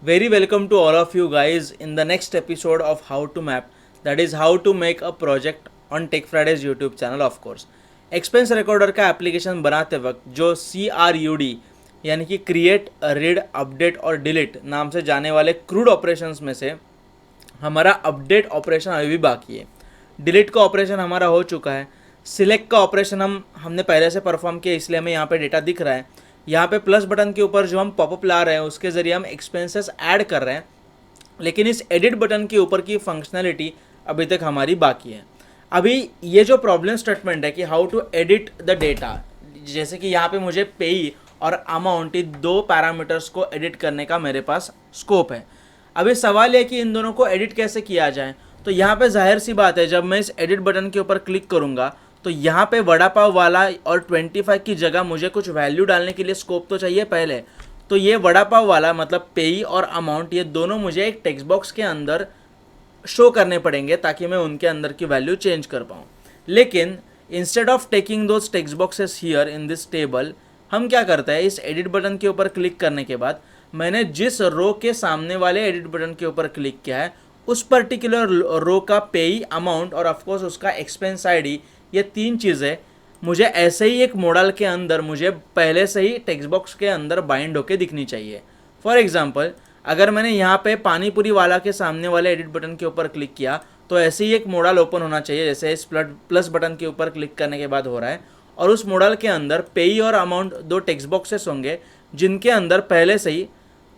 Very welcome to all of you guys in the next episode of How to Map, that is how to make a project on Tech Fridays YouTube channel of course. Expense recorder का application बनाते वक्त जो CRUD यानी कि create, read, update और delete नाम से जाने वाले क्रूड ऑपरेशंस में से हमारा अपडेट ऑपरेशन अभी भी बाकी है। डिलीट का ऑपरेशन हमारा हो चुका है। सिलेक्ट का ऑपरेशन हमने पहले से परफॉर्म किया, इसलिए हमें यहाँ पे डेटा दिख रहा है। यहाँ पे प्लस बटन के ऊपर जो हम पॉपअप ला रहे हैं उसके ज़रिए हम एक्सपेंसेस ऐड कर रहे हैं, लेकिन इस एडिट बटन के ऊपर की फंक्शनैलिटी अभी तक हमारी बाकी है। अभी ये जो प्रॉब्लम स्टेटमेंट है कि how to edit the data, जैसे कि यहाँ पे मुझे पेई और अमाउंट, ये दो पैरामीटर्स को एडिट करने का मेरे पास स्कोप है। अभी सवाल है कि इन दोनों को एडिट कैसे किया जाए। तो यहाँ पे जाहिर सी बात है, जब मैं इस एडिट बटन के ऊपर क्लिक करूँगा तो यहाँ पे वड़ा पाव वाला और 25 की जगह मुझे कुछ वैल्यू डालने के लिए स्कोप तो चाहिए पहले। तो ये वड़ा पाव वाला मतलब पेई और अमाउंट, ये दोनों मुझे एक टेक्स्ट बॉक्स के अंदर शो करने पड़ेंगे ताकि मैं उनके अंदर की वैल्यू चेंज कर पाऊँ। लेकिन instead of taking those text boxes here in this table, हम क्या करते हैं, इस एडिट बटन के ऊपर क्लिक करने के बाद मैंने जिस रो के सामने वाले एडिट बटन के ऊपर क्लिक किया है उस पर्टिकुलर रो का पेई, अमाउंट और ऑफकोर्स उसका एक्सपेंस आईडी, ये तीन चीज़ें मुझे ऐसे ही एक मॉडल के अंदर मुझे पहले से ही टेक्स्ट बॉक्स के अंदर बाइंड होके दिखनी चाहिए। फॉर एग्जांपल, अगर मैंने यहाँ पे पानी पूरी वाला के सामने वाले एडिट बटन के ऊपर क्लिक किया तो ऐसे ही एक मॉडल ओपन होना चाहिए, जैसे इस प्लस बटन के ऊपर क्लिक करने के बाद हो रहा है। और उस मॉडल के अंदर पेई और अमाउंट दो टेक्स्ट बॉक्सेस होंगे जिनके अंदर पहले से ही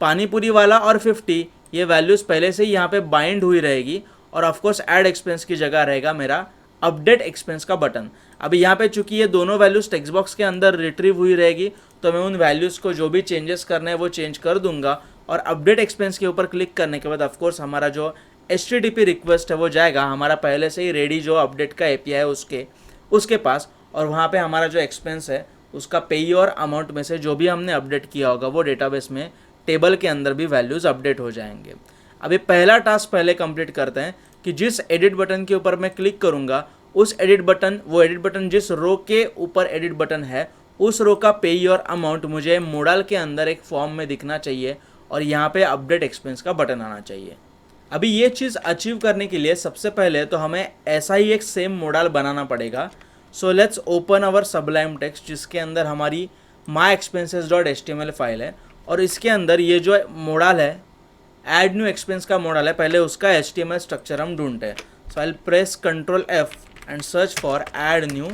पानी पूरी वाला और 50 ये वैल्यूज़ पहले से ही यहाँ पे बाइंड हुई रहेगी। और ऑफकोर्स ऐड एक्सपेंस की जगह रहेगा मेरा अपडेट एक्सपेंस का बटन। अभी यहाँ पे चूंकि ये दोनों वैल्यूज़ टेक्स्ट बॉक्स के अंदर रिट्रीव हुई रहेगी तो मैं उन वैल्यूज़ को जो भी चेंजेस करने हैं वो चेंज कर दूंगा। और अपडेट एक्सपेंस के ऊपर क्लिक करने के बाद ऑफकोर्स हमारा जो HTTP रिक्वेस्ट है वो जाएगा हमारा पहले से ही रेडी जो अपडेट का API है उसके पास, और वहाँ पे हमारा जो एक्सपेंस है उसका पेई और अमाउंट में से जो भी हमने अपडेट किया होगा वो डेटाबेस में टेबल के अंदर भी वैल्यूज़ अपडेट हो जाएंगे। अभी पहला टास्क पहले कंप्लीट करते हैं कि जिस एडिट बटन के ऊपर मैं क्लिक करूँगा उस एडिट बटन जिस रो के ऊपर एडिट बटन है उस रो का पेई और अमाउंट मुझे मॉडल के अंदर एक फॉर्म में दिखना चाहिए और यहाँ पे अपडेट एक्सपेंस का बटन आना चाहिए। अभी ये चीज़ अचीव करने के लिए सबसे पहले तो हमें ऐसा ही एक सेम मॉडल बनाना पड़ेगा। So let's open our sublime text जिसके अंदर हमारी myexpenses.html फाइल है, और इसके अंदर ये जो मॉडल है ऐड न्यू एक्सपेंस का मॉडल है, पहले उसका HTML स्ट्रक्चर हम ढूंढते हैं। So I press Ctrl F and search for add new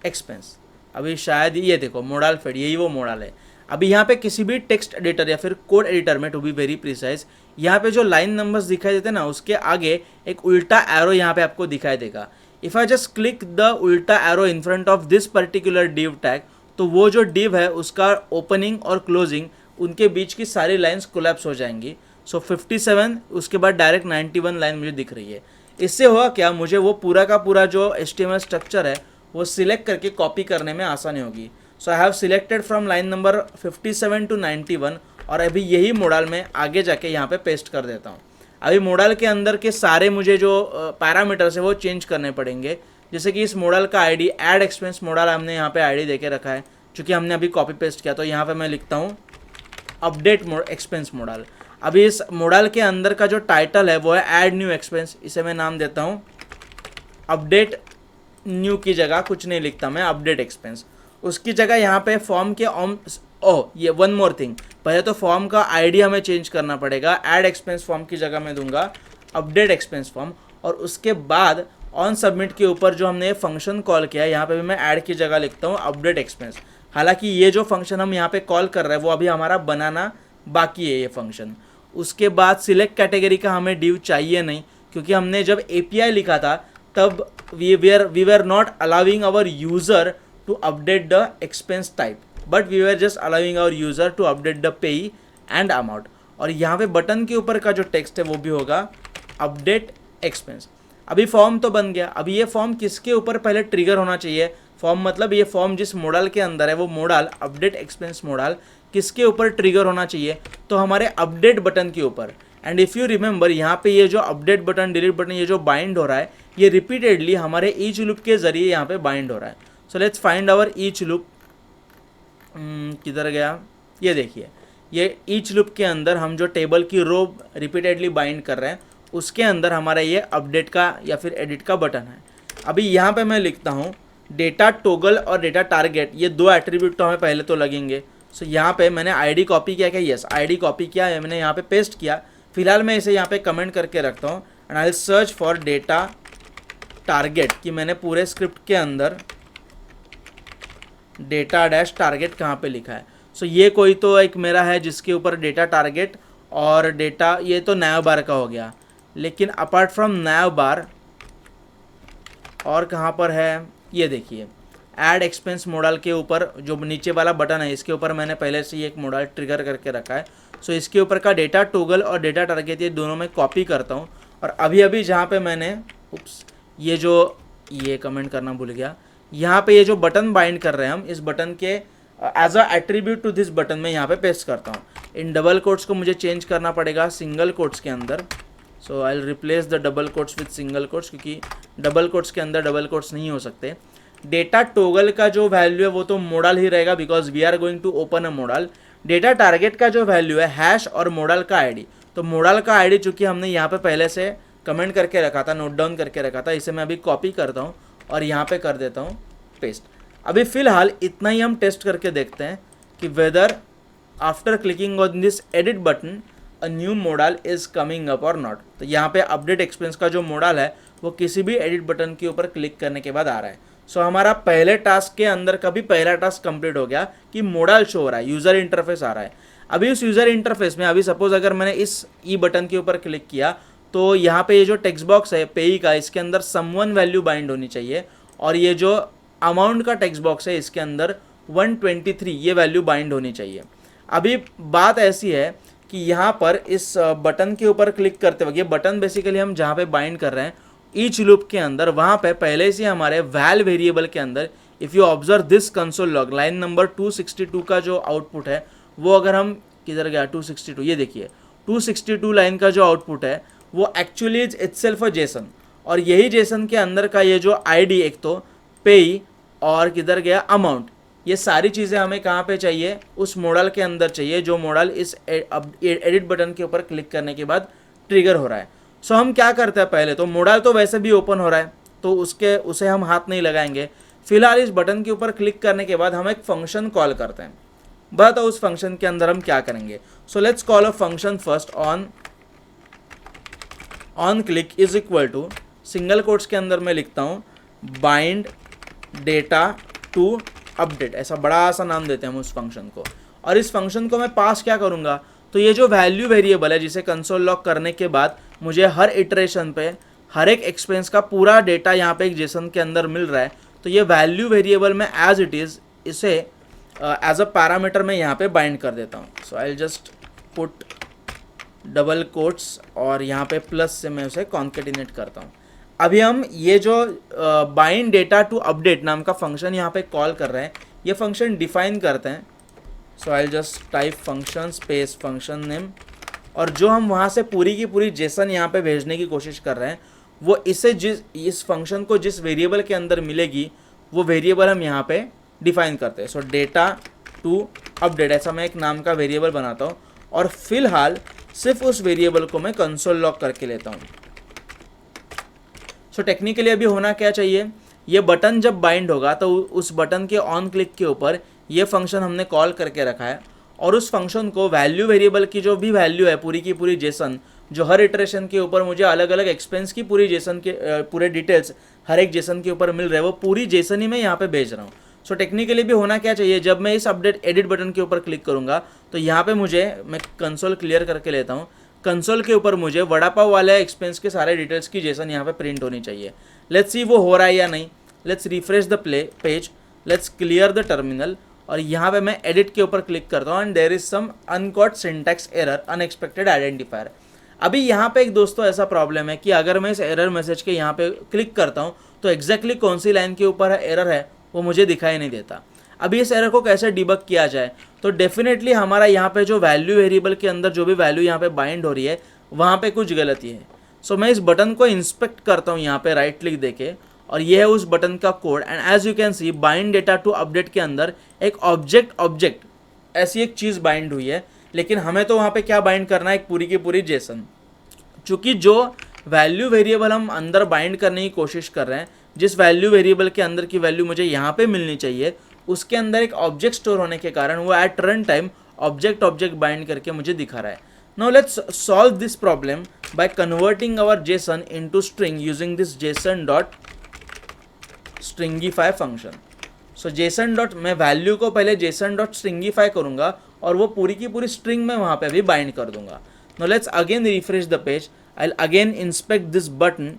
expense. अभी शायद ये देखो मॉडल फीड, यही वो मॉडल है। अभी यहाँ पे किसी भी टेक्स्ट एडिटर या फिर कोड एडिटर में, टू बी वेरी प्रिसाइज, यहाँ पे जो लाइन नंबर्स दिखाई देते हैं ना उसके आगे एक उल्टा एरो यहाँ पे आपको दिखाई देगा। If I just click the उल्टा arrow in front of this particular div tag, तो वो जो डिव है उसका ओपनिंग और क्लोजिंग उनके बीच की सारी लाइन्स कोलैप्स हो जाएंगी। सो 57 उसके बाद डायरेक्ट 91 लाइन मुझे दिख रही है। इससे हुआ क्या, मुझे वो पूरा का पूरा जो HTML स्ट्रक्चर है वो सिलेक्ट करके कॉपी करने में आसानी होगी। So I have selected from line number 57 to 91, और अभी यही मॉडल में आगे जाके यहाँ पे पेस्ट कर देता हूँ। अभी मॉडल के अंदर के सारे मुझे जो पैरामीटर्स है वो चेंज करने पड़ेंगे, जैसे कि इस मॉडल का आईडी, ऐड एक्सपेंस मॉडल हमने यहाँ पे आईडी देके रखा है क्योंकि हमने अभी कॉपी पेस्ट किया। तो यहाँ पे मैं लिखता हूँ अपडेट एक्सपेंस मॉडल। अभी इस मॉडल के अंदर का जो टाइटल है वो है ऐड न्यू एक्सपेंस, इसे मैं नाम देता हूँ अपडेट न्यू की जगह कुछ नहीं लिखता मैं, अपडेट एक्सपेंस। उसकी जगह यहाँ पे फॉर्म के ये वन मोर थिंग, पहले तो फॉर्म का आईडी हमें चेंज करना पड़ेगा। ऐड एक्सपेंस फॉर्म की जगह मैं दूंगा अपडेट एक्सपेंस फॉर्म, और उसके बाद ऑन सबमिट के ऊपर जो हमने फंक्शन कॉल किया है यहाँ पे भी मैं ऐड की जगह लिखता हूँ अपडेट एक्सपेंस। हालांकि ये जो फंक्शन हम यहाँ पे कॉल कर रहे हैं वो अभी हमारा बनाना बाकी है ये फंक्शन। उसके बाद सिलेक्ट कैटेगरी का हमें डिव चाहिए नहीं, क्योंकि हमने जब API लिखा था तब we were not allowing our user to update the expense type, but we were just allowing our user to update the payee and amount. और यहाँ पे बटन के ऊपर का जो टेक्स्ट है वो भी होगा अपडेट एक्सपेंस। अभी फॉर्म तो बन गया। अभी ये फॉर्म किसके ऊपर पहले ट्रिगर होना चाहिए, फॉर्म मतलब ये फॉर्म जिस मॉडल के अंदर है वो मॉडल अपडेट एक्सपेंस मॉडल किसके ऊपर ट्रिगर होना चाहिए, तो हमारे अपडेट बटन के ऊपर। एंड इफ़ यू रिमेंबर यहाँ पे ये जो अपडेट बटन, डिलीट बटन, ये जो बाइंड हो रहा है ये रिपीटेडली हमारे ईच लूप के जरिए यहाँ पे बाइंड हो रहा है। So let's find our each loop. किधर गया, ये देखिए ये ईच लूप के अंदर हम जो टेबल की रो रिपीटेडली बाइंड कर रहे हैं उसके अंदर हमारा ये अपडेट का या फिर एडिट का बटन है। अभी यहाँ पे मैं लिखता हूँ डेटा टोगल और डेटा टारगेट, ये दो एट्रीब्यूट तो हमें पहले तो लगेंगे। सो यहाँ पे मैंने आईडी कॉपी किया क्या? यस, आईडी कॉपी किया है मैंने, यहाँ पे पेस्ट किया। फिलहाल मैं इसे यहाँ पे कमेंट करके रखता हूँ and I will search for data target कि मैंने पूरे स्क्रिप्ट के अंदर डेटा डैश टारगेट कहाँ पे लिखा है। सो ये कोई तो एक मेरा है जिसके ऊपर डेटा टारगेट और डेटा, ये तो नैव बार का हो गया। लेकिन अपार्ट फ्रॉम नैव बार और कहाँ पर है, ये देखिए ऐड एक्सपेंस मॉडल के ऊपर जो नीचे वाला बटन है इसके ऊपर मैंने पहले से ही एक मॉडल ट्रिगर करके रखा है। सो इसके ऊपर का डेटा टोगल और डेटा टारगेट ये दोनों में कॉपी करता हूँ और अभी अभी जहाँ पे मैंने ये कमेंट करना भूल गया, यहाँ पे ये जो बटन बाइंड कर रहे हैं हम, इस बटन के as a attribute to this button में यहाँ पे पेस्ट करता हूँ। इन डबल कोट्स को मुझे चेंज करना पड़ेगा सिंगल कोट्स के अंदर। So I will replace the double quotes with single quotes, क्योंकि डबल कोट्स के अंदर डबल कोट्स नहीं हो सकते। डेटा टोगल का जो वैल्यू है वो तो मॉडल ही रहेगा because we are going to open a modal. Data target का जो वैल्यू है हैश और मॉडल का आईडी, तो मॉडल का आईडी चूंकि हमने यहाँ पे पहले से कमेंट करके रखा था, नोट डाउन करके रखा था, इसे मैं अभी कॉपी करता हूँ और यहाँ पे कर देता हूँ पेस्ट। अभी फ़िलहाल इतना ही हम टेस्ट करके देखते हैं कि whether after clicking on this edit button a new modal is coming up और नॉट। तो यहाँ पे अपडेट एक्सपेंस का जो मॉडल है वो किसी भी एडिट बटन के ऊपर क्लिक करने के बाद आ रहा है। सो हमारा पहले टास्क के अंदर का भी पहला टास्क कंप्लीट हो गया कि मॉडल शो हो रहा है, यूज़र इंटरफेस आ रहा है। अभी उस यूज़र इंटरफेस में अभी सपोज अगर मैंने इस ई बटन के ऊपर क्लिक किया तो यहाँ पे ये जो टेक्स्ट बॉक्स है पेई का, इसके अंदर समवन वैल्यू बाइंड होनी चाहिए और ये जो अमाउंट का टेक्स्ट बॉक्स है इसके अंदर 123 ये वैल्यू बाइंड होनी चाहिए। अभी बात ऐसी है कि यहाँ पर इस बटन के ऊपर क्लिक करते वक्त, ये बटन बेसिकली हम जहाँ पे बाइंड कर रहे हैं ईच लूप के अंदर, वहाँ पे पहले से हमारे वैल वेरिएबल के अंदर if you observe this console log line number 262 का जो आउटपुट है वो अगर हम किधर गया 262, ये देखिए 262 लाइन का जो आउटपुट है वो actually is itself a Jason और यही जेसन के अंदर का ये जो आईडी एक तो पेई और किधर गया अमाउंट, ये सारी चीज़ें हमें कहाँ पे चाहिए? उस मॉडल के अंदर चाहिए जो मॉडल इस एडिट बटन के ऊपर क्लिक करने के बाद ट्रिगर हो रहा है। सो हम क्या करते हैं, पहले तो मॉडल तो वैसे भी ओपन हो रहा है तो उसे हम हाथ नहीं लगाएंगे। फिलहाल इस बटन के ऊपर क्लिक करने के बाद हम एक फंक्शन कॉल करते हैं। बताओ उस फंक्शन के अंदर हम क्या करेंगे। So let's call a function first on click is equal to single quotes के अंदर मैं लिखता हूँ बाइंड डेटा टू अपडेट, ऐसा बड़ा सा नाम देते हैं हम उस फंक्शन को। और इस फंक्शन को मैं पास क्या करूँगा, तो ये जो वैल्यू वेरिएबल है जिसे कंसोल लॉग करने के बाद मुझे हर इटरेशन पे हर एक एक्सपेंस का पूरा डेटा यहाँ पे एक जेसन के अंदर मिल रहा है, तो ये वैल्यू वेरिएबल में एज इट इज़ इसे एज अ पैरामीटर में यहाँ पे बाइंड कर देता हूँ। So I just put double quotes और यहाँ पे प्लस से मैं उसे कॉन्केटिनेट करता हूँ। अभी हम ये जो बाइंड डेटा टू अपडेट नाम का फंक्शन यहाँ पे कॉल कर रहे हैं, ये फंक्शन डिफाइन करते हैं। So I just type function space function name और जो हम वहाँ से पूरी की पूरी जेसन यहाँ पे भेजने की कोशिश कर रहे हैं वो इस फंक्शन को जिस वेरिएबल के अंदर मिलेगी वो वेरिएबल हम यहाँ पे डिफाइन करते हैं। सो डेटा टू अपडेट ऐसा मैं एक नाम का वेरिएबल बनाता हूँ और फिलहाल सिर्फ उस वेरिएबल को मैं कंसोल लॉग करके लेता हूँ। सो टेक्निकली अभी होना क्या चाहिए, ये बटन जब बाइंड होगा तो उस बटन के ऑन क्लिक के ऊपर ये फंक्शन हमने कॉल करके रखा है और उस फंक्शन को वैल्यू वेरिएबल की जो भी वैल्यू है पूरी की पूरी जेसन, जो हर इटरेशन के ऊपर मुझे अलग अलग एक्सपेंस की पूरी जेसन के पूरे डिटेल्स हर एक जेसन के ऊपर मिल रहे हैं, वो पूरी जेसन ही मैं यहाँ पे भेज रहा हूँ। सो टेक्निकली भी होना क्या चाहिए, जब मैं इस अपडेट एडिट बटन के ऊपर क्लिक करूँगा तो यहाँ पे मैं कंसोल क्लियर करके लेता हूँ। कंसोल के ऊपर मुझे वड़ा पाव वाले एक्सपेंस के सारे डिटेल्स की जेसन यहाँ पे प्रिंट होनी चाहिए। लेट्स सी वो हो रहा है या नहीं। Let's refresh the page, let's clear the terminal और यहाँ पे मैं एडिट के ऊपर क्लिक करता हूँ and there is some uncaught syntax error unexpected identifier. अभी यहाँ पे एक दोस्तों ऐसा प्रॉब्लम है कि अगर मैं इस एरर मैसेज के यहाँ पे क्लिक करता हूँ तो एग्जैक्टली कौन सी लाइन के ऊपर एरर है वो मुझे दिखाई नहीं देता। अभी इस एरर को कैसे डिबग किया जाए, तो डेफिनेटली हमारा यहाँ पे जो वैल्यू वेरिएबल के अंदर जो भी वैल्यू यहाँ पे बाइंड हो रही है वहाँ पे कुछ गलती है। सो मैं इस बटन को इंस्पेक्ट करता हूँ यहाँ पे राइट क्लिक देके और ये है उस बटन का code and as you can see bind data to update के अंदर एक ऑब्जेक्ट ऐसी एक चीज़ बाइंड हुई है लेकिन हमें तो वहाँ पे क्या बाइंड करना है, एक पूरी की पूरी जेसन। चूँकि जो वैल्यू वेरिएबल हम अंदर बाइंड करने की कोशिश कर रहे हैं, जिस वैल्यू वेरिएबल के अंदर की वैल्यू मुझे यहाँ पे मिलनी चाहिए, उसके अंदर एक ऑब्जेक्ट स्टोर होने के कारण वो at run time object bind करके मुझे दिखा रहा है। Now let's solve this problem by converting our JSON into string using this JSON dot stringify function. So JSON dot, मैं वैल्यू को पहले जेसन डॉट स्ट्रिंगीफाई करूंगा और वो पूरी की पूरी स्ट्रिंग में वहाँ पे अभी बाइंड कर दूंगा। Now let's again refresh the page, I will again inspect this button,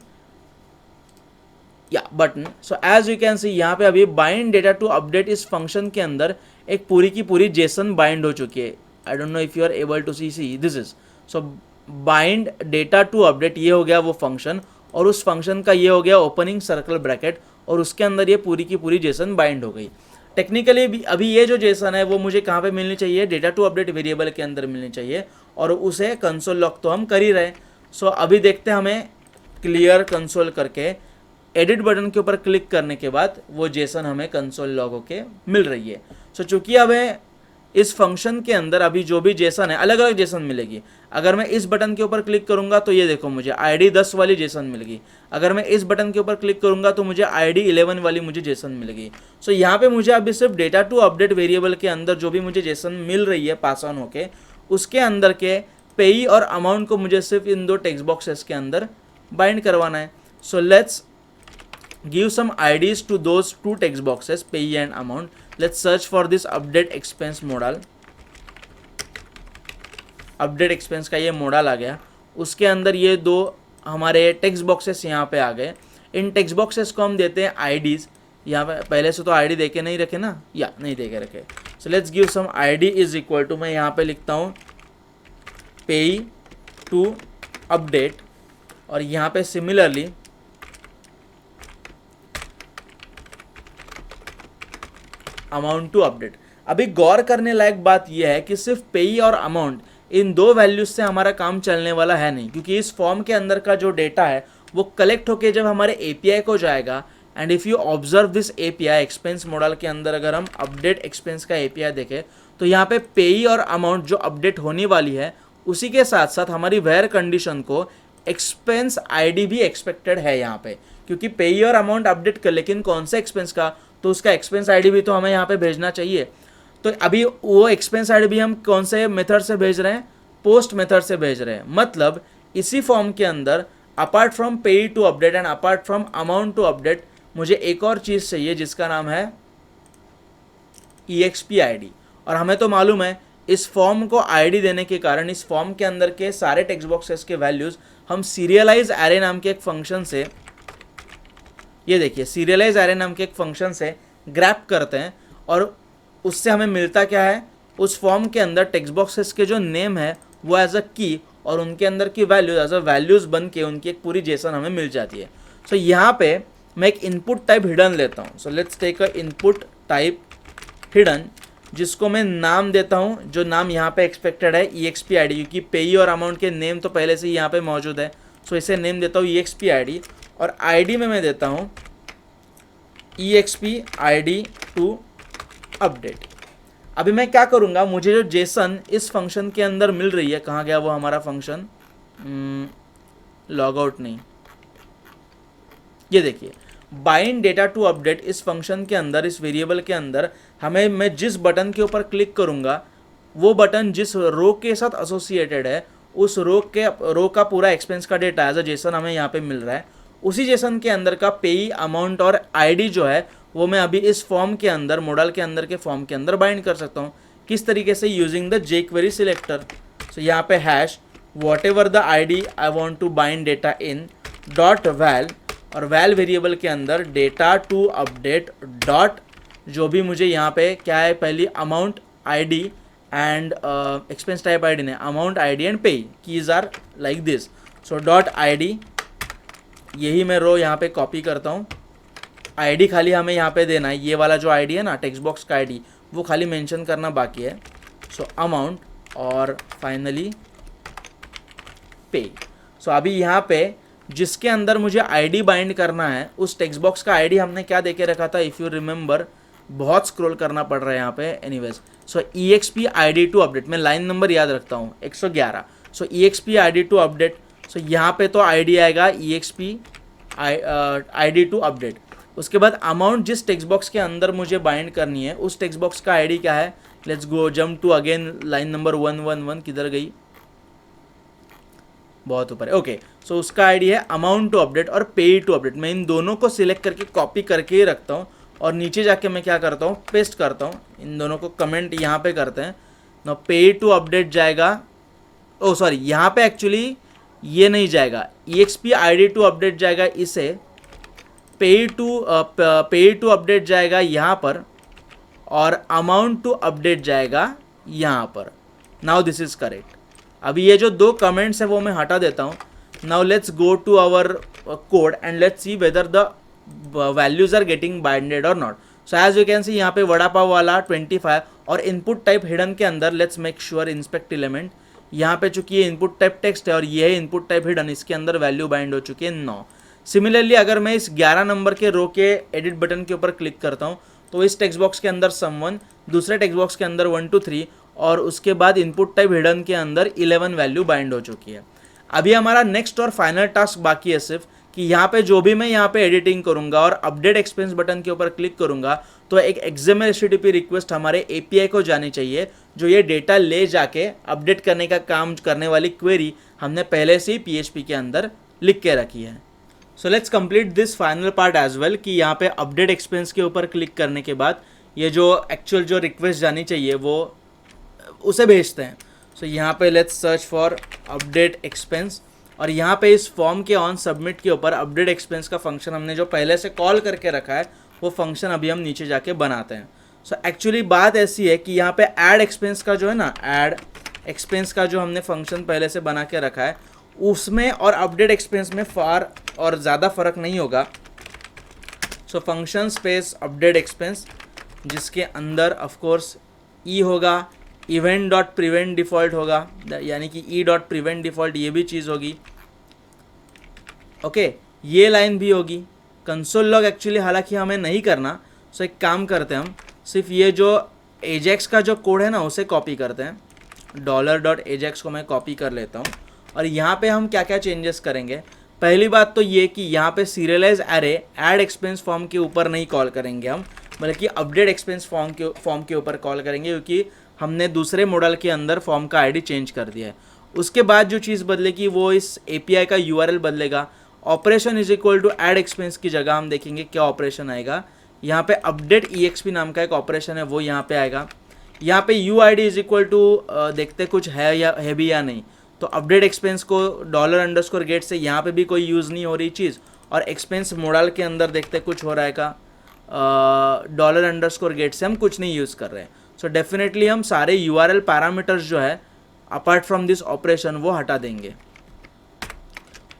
या button. So as you can see यहाँ पे अभी बाइंड डेटा टू अपडेट इस फंक्शन के अंदर एक पूरी की पूरी जेसन बाइंड हो चुकी है। I don't know if you are able to see this is, so bind data to update ये हो गया वो फंक्शन, और उस फंक्शन का ये हो गया ओपनिंग सर्कल ब्रैकेट, और उसके अंदर ये पूरी की पूरी जेसन बाइंड हो गई। टेक्निकली अभी ये जो जेसन है वो मुझे कहाँ पे मिलनी चाहिए, डेटा टू अपडेट वेरिएबल के अंदर मिलनी चाहिए, और उसे कंसोल लॉग तो हम कर ही रहे। सो अभी देखते हैं, हमें क्लियर कंसोल करके एडिट बटन के ऊपर क्लिक करने के बाद वो जेसन हमें कंसोल लॉग होके मिल रही है। सो चूंकि हमें इस फंक्शन के अंदर अभी जो भी जेसन है अलग अलग जेसन मिलेगी। अगर मैं इस बटन के ऊपर क्लिक करूंगा तो ये देखो मुझे ID 10 वाली जेसन मिलेगी। अगर मैं इस बटन के ऊपर क्लिक करूंगा तो मुझे ID 11 वाली मुझे जेसन मिलेगी। सो यहाँ पे मुझे अभी सिर्फ डेटा टू अपडेट वेरिएबल के अंदर जो भी मुझे जेसन मिल रही है पास ऑन होके, उसके अंदर के पेई और अमाउंट को मुझे सिर्फ इन दो टेक्स्ट बॉक्सेस के अंदर बाइंड करवाना है। So let's give some IDs to those two text boxes, payee and amount. Let's search for this update expense modal. Update expense का ये मॉडल आ गया, उसके अंदर ये दो हमारे टेक्स्ट बॉक्सेस यहाँ पे आ गए। इन टेक्स्ट बॉक्सेस को हम देते हैं IDs। यहाँ पे पहले से तो ID दे के नहीं रखे ना, या नहीं दे के रखे। So let's give some ID is equal to, मैं यहाँ पे लिखता हूँ पेई टू अपडेट, और यहाँ पे सिमिलरली अमाउंट टू अपडेट। अभी गौर करने लायक बात यह है कि सिर्फ पेई और अमाउंट इन दो वैल्यूज से हमारा काम चलने वाला है नहीं, क्योंकि इस फॉर्म के अंदर का जो डेटा है वो कलेक्ट होके जब हमारे API को जाएगा, and if you observe this API expense model के अंदर, अगर हम अपडेट एक्सपेंस का API देखें तो यहाँ पे पेई और अमाउंट जो अपडेट होने वाली है, उसी के साथ साथ हमारी वेयर कंडीशन को एक्सपेंस ID भी एक्सपेक्टेड है यहाँ पे, क्योंकि पेई और अमाउंट अपडेट कर, लेकिन कौन से एक्सपेंस का, तो उसका एक्सपेंस ID भी तो हमें यहाँ पे भेजना चाहिए। तो अभी वो एक्सपेंस ID भी हम कौन से मेथड से भेज रहे हैं, पोस्ट मेथड से भेज रहे हैं। मतलब इसी फॉर्म के अंदर apart from payee to update and apart from amount to update मुझे एक और चीज़ चाहिए जिसका नाम है EXP ID। और हमें तो मालूम है इस फॉर्म को ID देने के कारण इस फॉर्म के अंदर के सारे टेक्स्ट बॉक्सेस के वैल्यूज़ हम सीरियलाइज एरे नाम के एक फंक्शन से, ये देखिए सीरियलाइज एरे नाम के एक फंक्शन से ग्रैप करते हैं, और उससे हमें मिलता क्या है, उस फॉर्म के अंदर टेक्स्ट बॉक्सेस के जो नेम है वो एज अ की, और उनके अंदर की वैल्यूज एज अ वैल्यूज बन के उनकी एक पूरी जेसन हमें मिल जाती है। सो यहाँ पे मैं एक इनपुट टाइप हिडन लेता हूँ। So let's take a input type hidden, जिसको मैं नाम देता हूँ, जो नाम यहाँ पे एक्सपेक्टेड है EXP ID, क्योंकि पेई और अमाउंट के नेम तो पहले से ही यहाँ पे मौजूद है। सो इसे नेम देता हूँ EXP ID, और ID में मैं देता हूँ EXP ID टू अपडेट। अभी मैं क्या करूँगा, मुझे जो जेसन इस फंक्शन के अंदर मिल रही है, कहाँ गया वो हमारा फंक्शन, लॉग आउट नहीं, ये देखिए बाइंड डेटा टू अपडेट इस फंक्शन के अंदर, इस वेरिएबल के अंदर हमें, मैं जिस बटन के ऊपर क्लिक करूँगा वो बटन जिस रो के साथ एसोसिएटेड है, उस रो का पूरा एक्सपेंस का डेटा एज अ जेसन हमें यहाँ पे मिल रहा है। उसी जेसन के अंदर का पेई, अमाउंट और ID जो है वो मैं अभी इस फॉर्म के अंदर, मॉडल के अंदर के फॉर्म के अंदर बाइंड कर सकता हूँ। किस तरीके से, यूजिंग द jQuery सिलेक्टर। सो यहाँ पे hash whatever the ID I want to bind data in dot val, और वैल वेरिएबल के अंदर डेटा टू अपडेट डॉट, जो भी मुझे यहाँ पे क्या है, पहली amount ID and expense type ID ने amount ID and payee, keys are like this. So dot ID, यही मैं रो यहाँ पे कॉपी करता हूँ। ID खाली हमें यहाँ पे देना है, ये वाला जो ID है ना टेक्स्ट बॉक्स का ID, वो खाली मेंशन करना बाकी है। सो अमाउंट और फाइनली पे। सो अभी यहाँ पे जिसके अंदर मुझे ID बाइंड करना है, उस टेक्स्ट बॉक्स का ID हमने क्या देके रखा था, इफ़ यू रिमेंबर, बहुत स्क्रॉल करना पड़ रहा है यहाँ पे। Anyways, so EXP ID to update, मैं लाइन नंबर याद रखता हूँ 111। सो EXP ID to अपडेट, सो यहाँ पे तो ID आएगा EXP ID to अपडेट। उसके बाद अमाउंट जिस टेक्स्ट बॉक्स के अंदर मुझे बाइंड करनी है उस टेक्स्ट बॉक्स का ID क्या है, let's go jump to again line number 111, किधर गई, बहुत ऊपर है। ओके, सो उसका आईडी है अमाउंट टू अपडेट और पे टू अपडेट। मैं इन दोनों को सिलेक्ट करके कॉपी करके ही रखता हूँ और नीचे जाके मैं क्या करता हूँ, पेस्ट करता हूँ। इन दोनों को कमेंट यहाँ पे करते हैं ना, पे टू अपडेट जाएगा, ओ सॉरी यहाँ पे एक्चुअली ये नहीं जाएगा, EXP ID टू अपडेट जाएगा इसे, पे टू अपडेट जाएगा यहाँ पर और अमाउंट टू अपडेट जाएगा यहाँ पर। Now this is correct. अभी ये जो दो कमेंट्स है वो मैं हटा देता हूँ। Now let's go to our code and let's see whether the values are getting binded और not. So as you can see यहाँ पे वड़ा पाव वाला 25 और इनपुट टाइप हिडन के अंदर let's make sure inspect element, यहाँ पे चूंकि ये इनपुट टाइप टेक्स्ट है और ये है इनपुट टाइप हिडन, इसके अंदर वैल्यू बाइंड हो चुकी है 9। सिमिलरली अगर मैं इस 11 नंबर के रो के एडिट बटन के ऊपर क्लिक करता हूँ तो इस टेक्स्ट बॉक्स के अंदर सम1, दूसरे टेक्स्ट बॉक्स के अंदर 1 2 3 और उसके बाद इनपुट टाइप हिडन के अंदर 11 वैल्यू बाइंड हो चुकी है। अभी हमारा नेक्स्ट और फाइनल टास्क बाकी है सिर्फ कि यहाँ पे जो भी मैं यहाँ पे एडिटिंग करूँगा और अपडेट एक्सपेंस बटन के ऊपर क्लिक करूँगा तो एक XML HTTP रिक्वेस्ट हमारे API को जानी चाहिए जो ये डेटा ले जाके अपडेट करने का काम करने वाली क्वेरी हमने पहले से ही PHP के अंदर लिख के रखी है। So let's complete this final part as well कि यहाँ पे अपडेट एक्सपेंस के ऊपर क्लिक करने के बाद ये जो एक्चुअल जो रिक्वेस्ट जानी चाहिए वो उसे भेजते हैं। सो यहाँ पे let's search for update expense और यहाँ पे इस फॉर्म के ऑन सबमिट के ऊपर अपडेट एक्सपेंस का फंक्शन हमने जो पहले से कॉल करके रखा है वो फंक्शन अभी हम नीचे जाके बनाते हैं। सो एक्चुअली बात ऐसी है कि यहाँ पे ऐड एक्सपेंस का जो है ना, ऐड एक्सपेंस का जो हमने फंक्शन पहले से बना के रखा है उसमें और अपडेट एक्सपेंस में फार और ज़्यादा फ़र्क नहीं होगा। So function space update expense जिसके अंदर ऑफकोर्स ई होगा, इवेंट डॉट प्रिवेंट डिफ़ॉल्ट होगा, यानी कि ई डॉट प्रिवेंट डिफ़ॉल्ट ये भी चीज़ होगी। ओके, ये लाइन भी होगी। कंसोल लॉग एक्चुअली हालांकि हमें नहीं करना, सो एक काम करते हैं हम सिर्फ ये जो एजेक्स का जो कोड है ना उसे कॉपी करते हैं। $.ajax को मैं कॉपी कर लेता हूँ और यहाँ पे हम क्या क्या चेंजेस करेंगे। पहली बात तो ये कि यहाँ पे serialised array add expense form के ऊपर नहीं कॉल करेंगे हम, बल्कि अपडेट एक्सपेंस फॉर्म के ऊपर कॉल करेंगे क्योंकि हमने दूसरे मॉडल के अंदर फॉर्म का आईडी चेंज कर दिया है। उसके बाद जो चीज़ बदलेगी वो इस API का URL बदलेगा। Operation is equal to add expense की जगह हम देखेंगे क्या ऑपरेशन आएगा। यहाँ पे अपडेट EXP नाम का एक ऑपरेशन है वो यहाँ पे आएगा। यहाँ पे UID इज इक्वल टू देखते कुछ है भी या नहीं। तो अपडेट एक्सपेंस को $_get से यहाँ पे भी कोई यूज़ नहीं हो रही चीज़ और एक्सपेंस मॉडल के अंदर देखते कुछ हो रहा है का $_get से हम कुछ नहीं यूज़ कर रहे हैं। सो डेफिनेटली हम सारे URL पैरामीटर्स जो है अपार्ट फ्रॉम दिस ऑपरेशन वो हटा देंगे।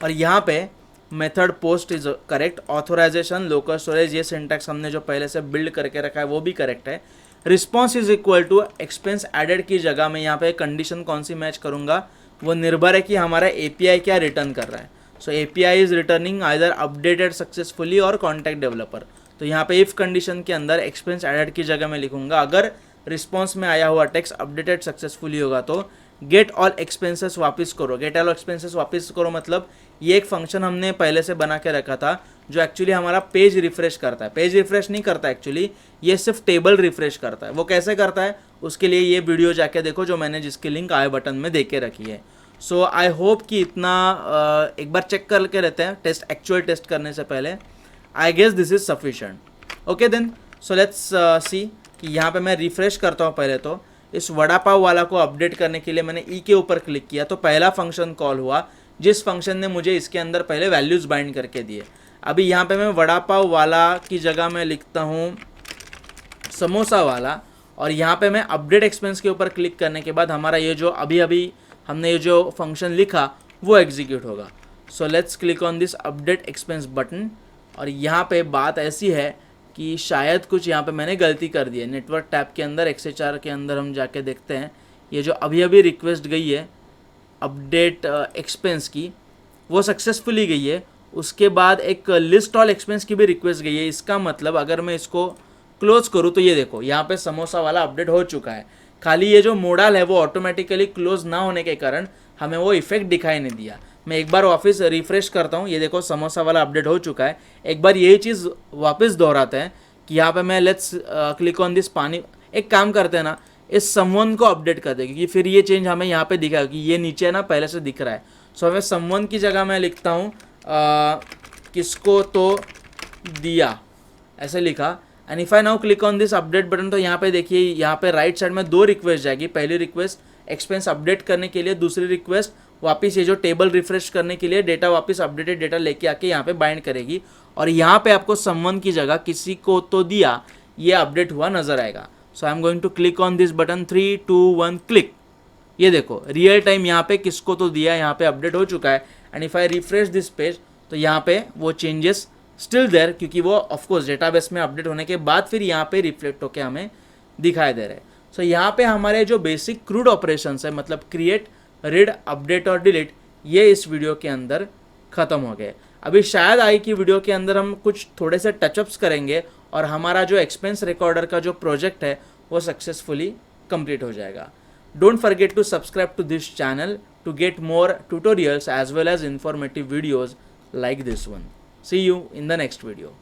और यहाँ पे method post is correct, authorization local storage ये सिंटैक्स हमने जो पहले से बिल्ड करके रखा है वो भी करेक्ट है। Response is equal to expense added की जगह में यहाँ पे कंडीशन कौन सी मैच करूँगा वो निर्भर है कि हमारा API क्या रिटर्न कर रहा है। सो API is returning either updated successfully और कॉन्टैक्ट डेवलपर। तो यहाँ पे इफ कंडीशन के अंदर एक्सपेंस एडेड की जगह में लिखूंगा अगर रिस्पॉन्स में आया हुआ टेक्स्ट अपडेटेड सक्सेसफुली होगा तो गेट ऑल एक्सपेंसेस वापस करो। गेट ऑल एक्सपेंसेस वापस करो मतलब ये एक फंक्शन हमने पहले से बना के रखा था जो एक्चुअली हमारा पेज रिफ्रेश करता है। पेज रिफ्रेश नहीं करता एक्चुअली, ये सिर्फ टेबल रिफ्रेश करता है। वो कैसे करता है उसके लिए ये वीडियो जाके देखो जो मैंने जिसकी लिंक आई बटन में दे के रखी है। सो आई होप कि इतना एक बार चेक करके रहते हैं टेस्ट एक्चुअल टेस्ट करने से पहले। I guess this is sufficient. Okay then so let's see कि यहाँ पे मैं रिफ्रेश करता हूँ। पहले तो इस वड़ा पाव वाला को अपडेट करने के लिए मैंने ई के ऊपर क्लिक किया तो पहला फंक्शन कॉल हुआ जिस फंक्शन ने मुझे इसके अंदर पहले वैल्यूज़ बाइंड करके दिए। अभी यहाँ पे मैं वड़ा पाव वाला की जगह में लिखता हूँ समोसा वाला और यहाँ पे मैं अपडेट एक्सपेंस के ऊपर क्लिक करने के बाद हमारा ये जो अभी हमने ये जो फंक्शन लिखा वो एग्जीक्यूट होगा। So let's click on this update expense button और यहाँ पे बात ऐसी है कि शायद कुछ यहाँ पे मैंने गलती कर दी है। नेटवर्क टैब के अंदर XHR के अंदर हम जाके देखते हैं ये जो अभी रिक्वेस्ट गई है अपडेट एक्सपेंस की वो सक्सेसफुली गई है। उसके बाद एक लिस्ट ऑल एक्सपेंस की भी रिक्वेस्ट गई है। इसका मतलब अगर मैं इसको क्लोज करूँ तो ये देखो यहाँ पे समोसा वाला अपडेट हो चुका है। खाली ये जो मोडाल है वो ऑटोमेटिकली क्लोज ना होने के कारण हमें वो इफेक्ट दिखाई नहीं दिया। मैं एक बार वापस रिफ्रेश करता हूँ, ये देखो समोसा वाला अपडेट हो चुका है। एक बार यही चीज़ वापस दोहराते हैं कि यहाँ पे मैं लेट्स क्लिक ऑन दिस पानी। एक काम करते हैं ना, इस समवन को अपडेट कर दे, क्योंकि फिर ये चेंज हमें यहाँ पे दिखाएगा कि ये नीचे ना पहले से दिख रहा है। सो हमें समवन की जगह मैं लिखता हूँ किसको तो दिया, ऐसे लिखा। And if I now click on this update button, तो यहाँ पे देखिए यहाँ पे राइट साइड में 2 रिक्वेस्ट जाएगी। पहली रिक्वेस्ट एक्सपेंस अपडेट करने के लिए, दूसरी रिक्वेस्ट वापस ये जो टेबल रिफ्रेश करने के लिए डेटा वापस अपडेटेड डेटा लेके आके यहाँ पे बाइंड करेगी। और यहाँ पे आपको समवन की जगह किसी को तो दिया ये अपडेट हुआ नजर आएगा। So I am going to click on this button, 3 2 1 click. ये देखो रियल टाइम यहाँ पे किसको तो दिया यहाँ पे अपडेट हो चुका है। And if I refresh this page, तो यहाँ पे वो चेंजेस स्टिल देयर, क्योंकि वो ऑफकोर्स डेटाबेस में अपडेट होने के बाद फिर यहाँ पे रिफ्लेक्ट होकर हमें दिखाई दे रहे हैं। सो यहाँ पे हमारे जो बेसिक क्रूड ऑपरेशंस है, मतलब क्रिएट, रीड, अपडेट और डिलीट, ये इस वीडियो के अंदर ख़त्म हो गए। अभी शायद आई कि वीडियो के अंदर हम कुछ थोड़े से टचअप्स करेंगे और हमारा जो एक्सपेंस रिकॉर्डर का जो प्रोजेक्ट है वो सक्सेसफुली कंप्लीट हो जाएगा। Don't forget to subscribe to this channel to get more tutorials as well as informative videos like this one. See you in the next video.